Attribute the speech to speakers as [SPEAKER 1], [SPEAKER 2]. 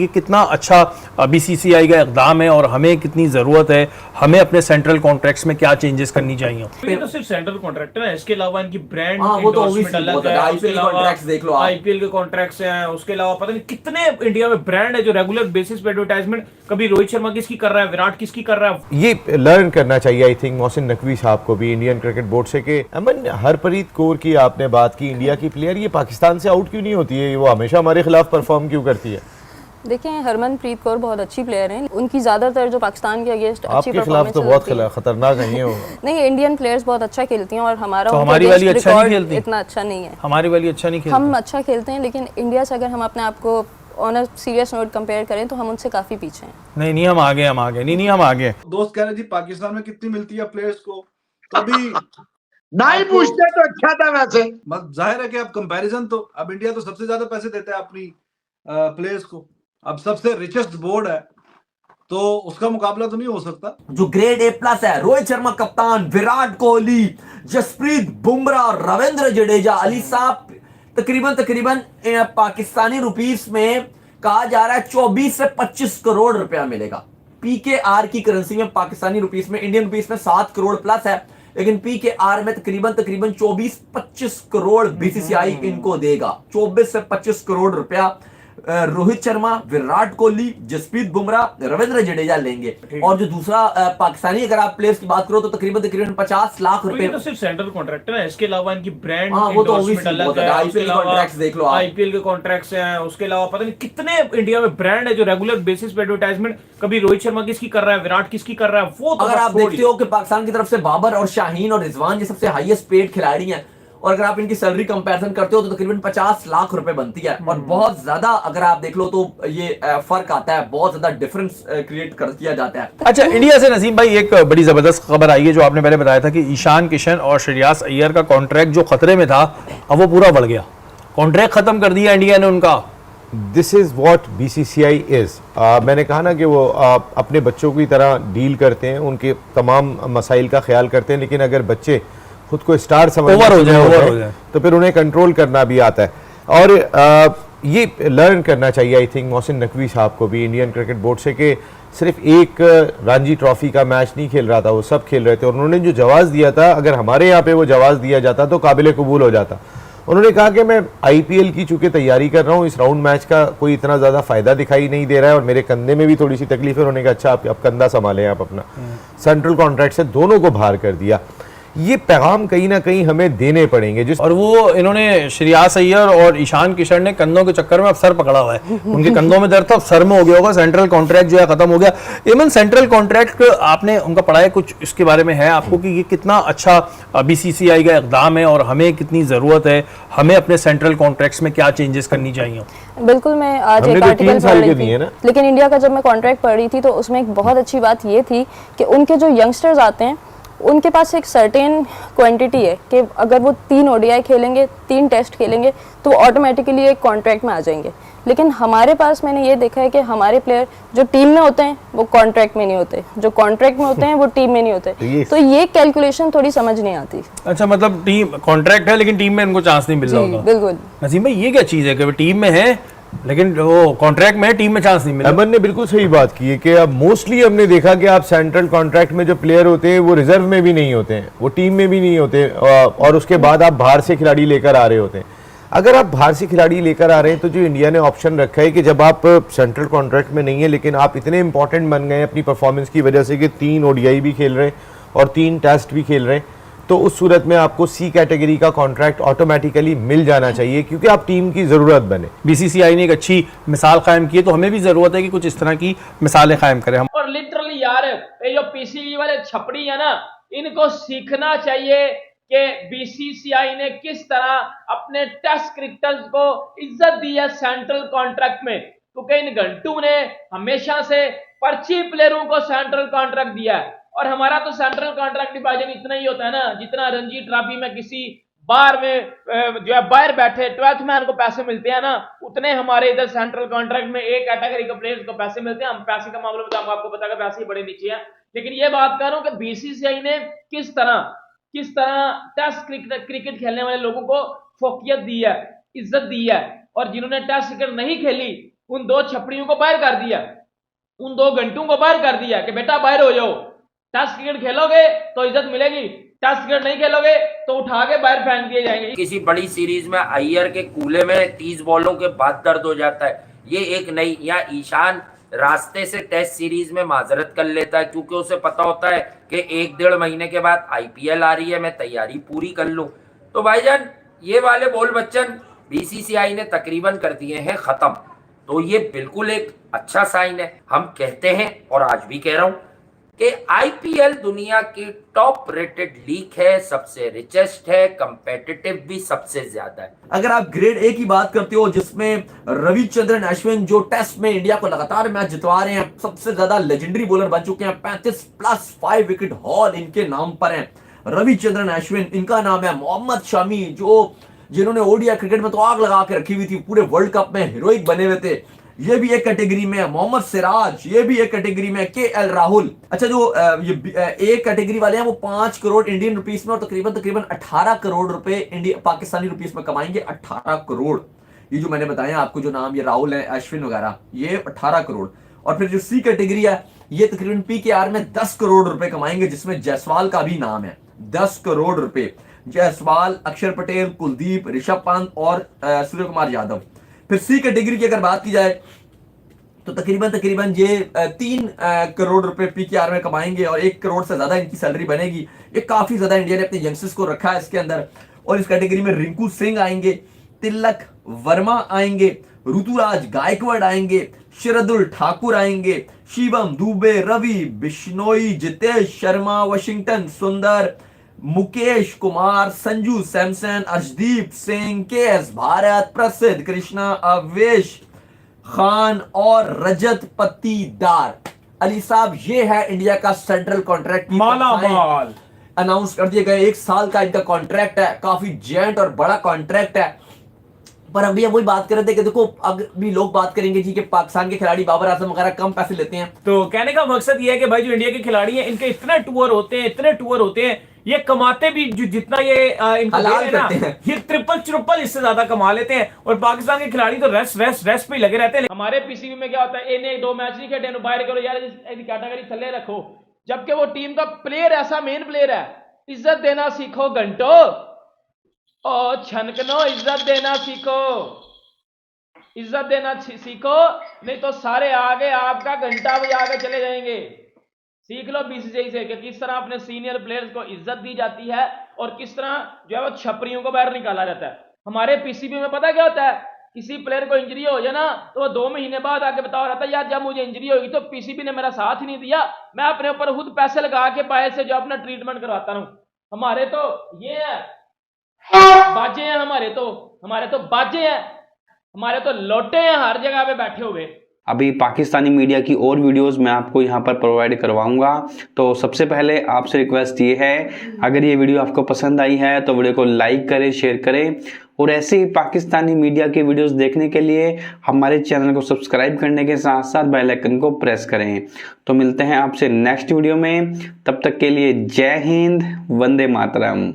[SPEAKER 1] ये कितना अच्छा बीसीसीआई का इकदाम है और हमें कितनी ज़रूरत है, हमें अपने सेंट्रल कॉन्ट्रैक्ट्स में क्या चेंजेस करनी चाहिए।
[SPEAKER 2] ये तो सिर्फ सेंट्रल कॉन्ट्रैक्ट है ना, इसके अलावा इनकी ब्रांड
[SPEAKER 3] वो तो
[SPEAKER 2] एंडोर्समेंट अलग है।
[SPEAKER 3] आईपीएल कॉन्ट्रैक्ट्स देख लो आप,
[SPEAKER 2] आईपीएल के कॉन्ट्रैक्ट्स हैं, उसके अलावा पता नहीं कितने इंडिया में ब्रांड है जो रेगुलर बेसिस पे एडवर्टाइजमेंट, कभी रोहित शर्मा किसकी कर रहा है, विराट किसकी कर रहा है।
[SPEAKER 4] ये लर्न करना चाहिए आई थिंक मोहसिन नकवी साहब को भी, इंडियन क्रिकेट बोर्ड से कि अमन हरप्रीत कौर की आपने बात की, इंडिया की प्लेयर, ये पाकिस्तान से आउट क्यों नहीं होती है, वो हमेशा हमारे खिलाफ परफॉर्म क्यों करती है।
[SPEAKER 5] देखें, हरमनप्रीत कौर बहुत अच्छी प्लेयर हैं, उनकी ज़्यादातर जो पाकिस्तान के अगेंस्ट अच्छी
[SPEAKER 4] आपके खिलाफ तो बहुत खतरनाक नहीं है वो।
[SPEAKER 5] नहीं, इंडियन प्लेयर्स बहुत अच्छा खेलती हैं और हमारा
[SPEAKER 1] तो हमारी वाली अच्छा नहीं खेलती,
[SPEAKER 5] इतना अच्छा नहीं है।
[SPEAKER 1] हमारी वाली अच्छा नहीं खेलती,
[SPEAKER 5] हम अच्छा खेलते हैं, लेकिन इंडिया से अगर हम अपने आप को on a serious note compare करें तो हम उनसे काफ़ी पीछे हैं।
[SPEAKER 1] नहीं हम आगे नहीं हम आगे।
[SPEAKER 6] दोस्त कह रहे जी पाकिस्तान में कितनी मिलती है प्लेयर्स को, तभी
[SPEAKER 7] नहीं पूछते तो अच्छा था वैसे।
[SPEAKER 6] जाहिर है कि अब कंपैरिजन तो अब इंडिया तो सबसे ज्यादा पैसे देता है अपनी प्लेयर्स को, अब सबसे रिचेस्ट बोर्ड है तो उसका मुकाबला तो नहीं हो सकता।
[SPEAKER 3] जो ग्रेड A+ है, रोहित शर्मा कप्तान, विराट कोहली, जसप्रीत बुमराह, रविंद्र जडेजा, अली साहब, तकरीबन पाकिस्तानी रुपीस में कहा जा रहा है 24 से 25 करोड़ रुपया मिलेगा। PKR की करेंसी में पाकिस्तानी रुपीस में, इंडियन रुपीस में 7 करोड़ प्लस है, लेकिन PKR में तकरीबन 24-25 करोड़ बीसीसीआई इनको देगा। 24 से 25 करोड़ रुपया रोहित शर्मा, विराट कोहली, जसप्रीत बुमराह, रविंद्र जडेजा लेंगे। और जो दूसरा पाकिस्तानी अगर आप प्लेयर्स की बात करो तो तकरीबन 50 लाख रुपए।
[SPEAKER 2] ये तो सिर्फ सेंट्रल कॉन्ट्रैक्ट है ना, इसके अलावा इनकी ब्रांड
[SPEAKER 3] वो तो
[SPEAKER 2] एंडोर्समेंट अलग है।
[SPEAKER 3] आईपीएल कॉन्ट्रैक्ट्स देख लो आप,
[SPEAKER 2] आईपीएल के कॉन्ट्रैक्ट्स हैं, उसके अलावा पता नहीं कितने इंडिया में ब्रांड है जो रेगुलर बेसिस पे एडवर्टाइजमेंट, कभी रोहित शर्मा किसकी कर रहा है, विराट किसकी कर रहा है। वो तो
[SPEAKER 3] अगर आप देखते हो कि पाकिस्तान की तरफ से बाबर और शाहीन और रिजवान ये सबसे हाईएस्ट पेड खिलाड़ी हैं, और अगर आप इनकी सैलरी कंपैरिजन करते हो तो तकरीबन 50 लाख रुपए बनती है। और बहुत ज्यादा अगर आप देख लो तो ये फर्क आता है, बहुत ज्यादा डिफरेंस क्रिएट कर किया जाता है।
[SPEAKER 1] अच्छा, इंडिया से नसीम भाई एक बड़ी जबरदस्त खबर आई है, जो आपने पहले बताया था कि ईशान किशन और श्रेयस अय्यर का कॉन्ट्रैक्ट जो खतरे में था अब वो पूरा बढ़ गया, कॉन्ट्रैक्ट खत्म कर दिया इंडिया ने उनका।
[SPEAKER 4] This is what BCCI is. मैंने कहा ना कि वो अपने बच्चों की तरह डील करते हैं, उनके तमाम मसाइल का ख्याल करते हैं, लेकिन अगर बच्चे खुद को स्टार समझ
[SPEAKER 1] ओवर हो जाए
[SPEAKER 4] तो फिर उन्हें कंट्रोल करना भी आता है। और ये लर्न करना चाहिए आई थिंक मोहसिन नकवी साहब को भी, इंडियन क्रिकेट बोर्ड से, कि सिर्फ एक रणजी ट्रॉफी का मैच नहीं खेल रहा था, वो सब खेल रहे थे। और उन्होंने जो जवाब दिया था, अगर हमारे यहाँ पे वो जवाब दिया जाता तो काबिल कबूल हो जाता। उन्होंने कहा कि मैं IPL की चूंकि तैयारी कर रहा हूँ, इस राउंड मैच का कोई इतना ज़्यादा फायदा दिखाई नहीं दे रहा है और मेरे कंधे में भी थोड़ी सी तकलीफ है। उन्होंने कहा अच्छा आप कंधा संभालें आप अपना। सेंट्रल कॉन्ट्रैक्ट से दोनों को बाहर कर दिया। ये पैगाम कहीं ना कहीं हमें देने पड़ेगे जिस
[SPEAKER 1] और वो इन्होंने श्रेयस अय्यर और ईशान किशन ने कंधों के चक्कर में अब सर पकड़ा हुआ है, उनके कंधों में दर्द था, अब सर में हो गया होगा। सेंट्रल कॉन्ट्रैक्ट जो है खत्म हो गया। इवन सेंट्रल कॉन्ट्रैक्ट आपने उनका पढ़ा है कुछ, इसके बारे में है आपको कि ये कितना अच्छा BCCI का इकदाम है और हमें कितनी ज़रूरत है, हमें अपने सेंट्रल कॉन्ट्रैक्ट्स में क्या चेंजेस करनी चाहिए।
[SPEAKER 5] बिल्कुल, मैं आज एक आर्टिकल पढ़ रही थी, लेकिन इंडिया का जब मैं कॉन्ट्रैक्ट पढ़ रही थी तो उसमें एक बहुत अच्छी बात ये थी कि उनके जो यंगस्टर्स आते हैं उनके पास एक सर्टेन क्वांटिटी है कि अगर वो 3 ODI खेलेंगे, 3 टेस्ट खेलेंगे तो वो ऑटोमेटिकली एक कॉन्ट्रैक्ट में आ जाएंगे। लेकिन हमारे पास मैंने ये देखा है कि हमारे प्लेयर जो टीम में होते हैं वो कॉन्ट्रैक्ट में नहीं होते, जो कॉन्ट्रैक्ट में होते हैं वो टीम में नहीं होते। तो ये कैलकुलेशन थोड़ी समझ नहीं आती।
[SPEAKER 1] अच्छा, मतलब टीम कॉन्ट्रैक्ट है लेकिन टीम में इनको चांस नहीं मिल रहा होगा।
[SPEAKER 5] बिल्कुल
[SPEAKER 1] नसीम भाई, ये क्या चीज़ है कि टीम में है लेकिन वो कॉन्ट्रैक्ट में टीम में चांस नहीं मिला।
[SPEAKER 4] अमन ने बिल्कुल सही बात की है कि अब मोस्टली हमने देखा कि आप सेंट्रल कॉन्ट्रैक्ट में जो प्लेयर होते हैं वो रिजर्व में भी नहीं होते हैं, वो टीम में भी नहीं होते, और उसके बाद आप बाहर से खिलाड़ी लेकर आ रहे होते हैं। अगर आप बाहर से खिलाड़ी लेकर आ रहे हैं तो जो इंडिया ने ऑप्शन रखा है कि जब आप सेंट्रल कॉन्ट्रैक्ट में नहीं है लेकिन आप इतने इंपॉर्टेंट बन गए अपनी परफॉर्मेंस की वजह से कि 3 ODI भी खेल रहे हैं और 3 टेस्ट भी खेल रहे हैं, तो उस सूरत में आपको C कैटेगरी का कॉन्ट्रैक्ट ऑटोमेटिकली मिल जाना चाहिए क्योंकि आप टीम की ज़रूरत बने।
[SPEAKER 1] BCCI ने एक अच्छी मिसाल कायम की है, तो हमें भी ज़रूरत है कि कुछ इस तरह की मिसालें कायम करें हम।
[SPEAKER 8] और लिटरली यार, ये जो PCB वाले छपड़ी है ना, इनको सीखना चाहिए कि BCCI ने किस तरह अपने टेस्ट क्रिकेटर्स को इज्जत दी है सेंट्रल कॉन्ट्रैक्ट में, क्योंकि इन घंटू ने हमेशा से पर्ची प्लेयरों को सेंट्रल कॉन्ट्रैक्ट दिया है। और हमारा तो सेंट्रल कॉन्ट्रैक्ट डिवीजन इतना ही होता है ना, जितना रणजी ट्रॉफी में किसी बार में जो है बाहर बैठे 12th मैन को पैसे मिलते हैं ना, उतने हमारे इधर सेंट्रल कॉन्ट्रैक्ट में एक कैटेगरी के प्लेयर्स को पैसे मिलते हैं। हम पैसे का मामले में आपको पता है पैसे ही बड़े नीचे हैं, लेकिन ये बात कर रहा हूं कि BCCI ने किस तरह टेस्ट क्रिकेट खेलने वाले लोगों को फोकियत दी है, इज्जत दी है, और जिन्होंने टेस्ट क्रिकेट नहीं खेली उन 2 छपड़ियों को बाहर कर दिया, उन 2 घंटों को बाहर कर दिया कि बेटा बाहर हो जाओ, टेस्ट क्रिकेट खेलोगे तो इज्जत मिलेगी, टेस्ट क्रिकेट नहीं खेलोगे तो उठा के बाहर फेंक दिए जाएंगे।
[SPEAKER 9] किसी बड़ी सीरीज में अय्यर के कूले में 30 बॉलों के बाद दर्द हो जाता है, ये एक नई, या ईशान रास्ते से टेस्ट सीरीज में माजरत कर लेता है क्योंकि उसे पता होता है कि 1-1.5 महीने के बाद IPL आ रही है, मैं तैयारी पूरी कर लूं। तो भाईजान ये वाले बोल बच्चन BCCI ने तकरीबन कर दिए हैं खत्म, तो ये बिल्कुल एक अच्छा साइन है। हम कहते हैं और आज भी कह रहा हूं कि IPL दुनिया की टॉप रेटेड लीग है, सबसे रिचेस्ट है, कंपेटिटिव भी सबसे ज्यादा है।
[SPEAKER 3] अगर आप ग्रेड ए की बात करते हो जिसमें रविचंद्रन अश्विन जो टेस्ट में इंडिया को लगातार मैच जितवा रहे हैं, सबसे ज्यादा लेजेंडरी बॉलर बन चुके हैं, 35+5 विकेट हॉल इनके नाम पर है। रविचंद्रन अश्विन इनका नाम है। मोहम्मद शमी जिन्होंने ओडीआई क्रिकेट में तो आग लगा के रखी हुई थी, पूरे वर्ल्ड कप में हीरोइक बने हुए थे, ये भी एक कैटेगरी में है। मोहम्मद सिराज ये भी एक कैटेगरी में। KL राहुल, अच्छा जो ये एक कैटेगरी वाले हैं वो 5 करोड़ इंडियन रुपीस में और तकरीबन 18 करोड़ रुपए पाकिस्तानी रुपीस में कमाएंगे। 18 करोड़, ये जो मैंने बताया आपको, जो नाम ये राहुल है, अश्विन वगैरह, ये 18 करोड़। और फिर जो C कैटेगरी है ये तकरीबन PKR में 10 करोड़ रुपए कमाएंगे, जिसमें जायसवाल का भी नाम है। 10 करोड़ रुपए जायसवाल, अक्षर पटेल, कुलदीप, ऋषभ पंत और सूर्य कुमार यादव। फिर C कैटेगरी की अगर बात की जाए तो तकरीबन ये 3 करोड़ रुपए PKR में कमाएंगे और 1 करोड़ से ज्यादा इनकी सैलरी बनेगी। ये काफी ज्यादा इंडिया ने अपने यंगस्टर्स को रखा है इसके अंदर। और इस कैटेगरी में रिंकू सिंह आएंगे, तिलक वर्मा आएंगे, ऋतुराज गायकवाड़ आएंगे, शरदुल ठाकुर आएंगे, शिवम दुबे, रवि बिश्नोई, जितेश शर्मा, वाशिंगटन सुंदर, मुकेश कुमार, संजू सैमसन, अर्शदीप सिंह, KS भारत, प्रसिद्ध कृष्णा, अवेश खान और रजत पत्तीदार। अली साहब ये है इंडिया का सेंट्रल कॉन्ट्रैक्ट,
[SPEAKER 2] माला माल
[SPEAKER 3] अनाउंस कर दिए गए। 1 साल का इनका कॉन्ट्रैक्ट है, काफी जेंट और बड़ा कॉन्ट्रैक्ट है। पर अभी हम वही बात कर रहे थे कि देखो अब भी लोग बात करेंगे जी कि पाकिस्तान के खिलाड़ी बाबर आजम वगैरह कम पैसे लेते हैं।
[SPEAKER 2] तो कहने का मकसद ये है कि भाई जो इंडिया के खिलाड़ी हैं इनके इतने टूर होते हैं, ये कमाते भी जो जितना ये इनको दे रहे हैं ना, ये ट्रिपल इससे ज्यादा कमा लेते हैं। और पाकिस्तान के खिलाड़ी तो रेस्ट पे लगे रहते हैं।
[SPEAKER 8] हमारे PCB में क्या होता है, इन्हें 2 मैच नहीं खेटे, बाहर करो यार, कैटेगरी थल्ले रखो, जबकि वो टीम का प्लेयर ऐसा मेन प्लेयर है। इज्जत देना सीखो घंटो, ओ छनकनो, इज्जत देना सीखो, इज्जत देना सीखो, नहीं तो सारे आगे आपका घंटा भी आगे चले जाएंगे। सीख लो BCCI से कि किस तरह अपने सीनियर प्लेयर्स को इज्जत दी जाती है और किस तरह जो है वो छपरियों को बाहर निकाला जाता है। हमारे PCB में पता क्या होता है, किसी प्लेयर को इंजरी हो जाए ना तो वो 2 महीने बाद आके बताओ रहता है यार जब मुझे इंजरी होगी तो PCB ने मेरा साथ ही नहीं दिया, मैं अपने ऊपर खुद पैसे लगा के बाहर से जो अपना ट्रीटमेंट करवाता हूँ। हमारे तो ये है बाजे हैं, हमारे तो बाजे हैं, हमारे तो लोटे हैं हर जगह पे बैठे हुए।
[SPEAKER 10] अभी पाकिस्तानी मीडिया की और वीडियोस मैं आपको यहाँ पर प्रोवाइड करवाऊंगा। तो सबसे पहले आपसे रिक्वेस्ट ये है, अगर ये वीडियो आपको पसंद आई है तो वीडियो को लाइक करें, शेयर करें और ऐसे ही पाकिस्तानी मीडिया के वीडियोस देखने के लिए हमारे चैनल को सब्सक्राइब करने के साथ साथ बेल आइकन को प्रेस करें। तो मिलते हैं आपसे नेक्स्ट वीडियो में, तब तक के लिए जय हिंद, वंदे मातरम।